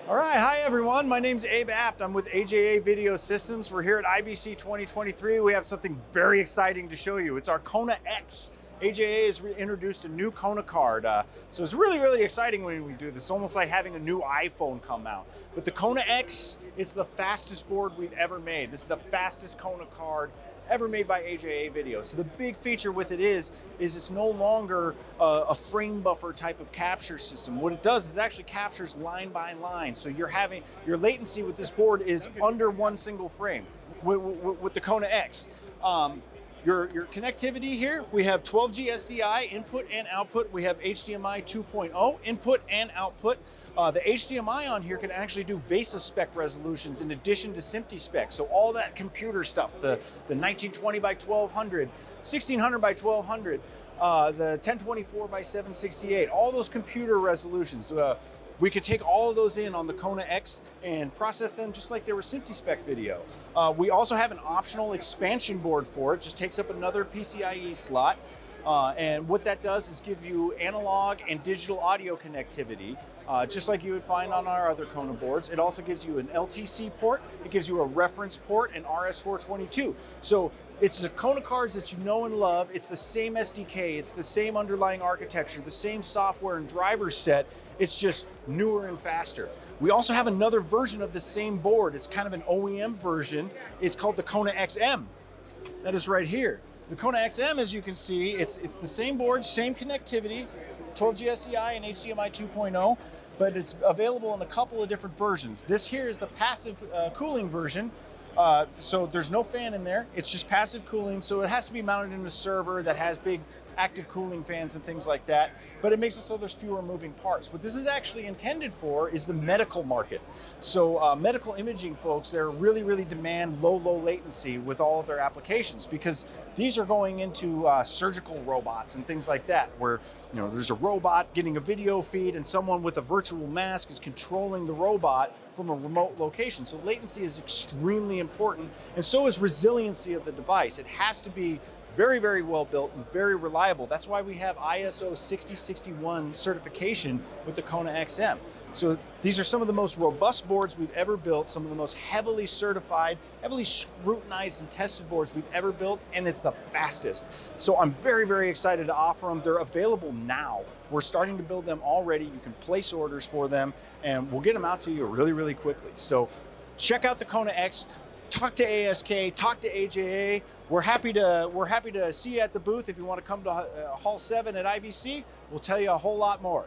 All right, hi everyone. My name's Abe Apt. I'm with AJA Video Systems. We're here at IBC 2023. We have something very exciting to show you. It's our KONA X. AJA has introduced a new KONA card. So it's really exciting when we do this. It's almost like having a new iPhone come out. But the KONA X is the fastest board we've ever made. This is the fastest KONA card ever made by AJA Video. So the big feature with it is it's no longer a frame buffer type of capture system. What it does is it actually captures line by line. So your latency with this board is under one single frame with the KONA X. Your connectivity here, we have 12G SDI input and output. We have HDMI 2.0 input and output. The HDMI on here can actually do VESA spec resolutions in addition to SMPTE spec. So all that computer stuff, the 1920 by 1200, 1600 by 1200, the 1024 by 768, all those computer resolutions. We could take all of those in on the KONA X and process them just like they were SMPTE spec video. We also have an optional expansion board for it, just takes up another PCIe slot. And what that does is give you analog and digital audio connectivity, just like you would find on our other KONA boards. It also gives you an LTC port, it gives you a reference port and RS422. So it's the KONA cards that you know and love. It's the same SDK, it's the same underlying architecture, the same software and driver set. It's just newer and faster. We also have another version of the same board. It's kind of an OEM version. It's called the KONA XM. That is right here. The KONA XM, as you can see, it's the same board, same connectivity, 12G SDI and HDMI 2.0, but it's available in a couple of different versions. This here is the passive cooling version. So there's no fan in there. It's just passive cooling. So it has to be mounted in a server that has big active cooling fans and things like that, but it makes it so there's fewer moving parts. What this is actually intended for is the medical market. So medical imaging folks, they really demand low latency with all of their applications, because these are going into surgical robots and things like that, where there's a robot getting a video feed and someone with a virtual mask is controlling the robot from a remote location. So latency is extremely important, and so is resiliency of the device. It has to be very well built and very reliable. That's why we have ISO 6061 certification with the KONA XM. So these are some of the most robust boards we've ever built, some of the most heavily certified, heavily scrutinized and tested boards we've ever built, and it's the fastest. So I'm very excited to offer them. They're available now. We're starting to build them already. You can place orders for them, and we'll get them out to you really quickly. So check out the KONA X. Talk to ASK, talk to AJA. We're happy to see you at the booth. If you want to come to Hall 7 at IBC, we'll tell you a whole lot more.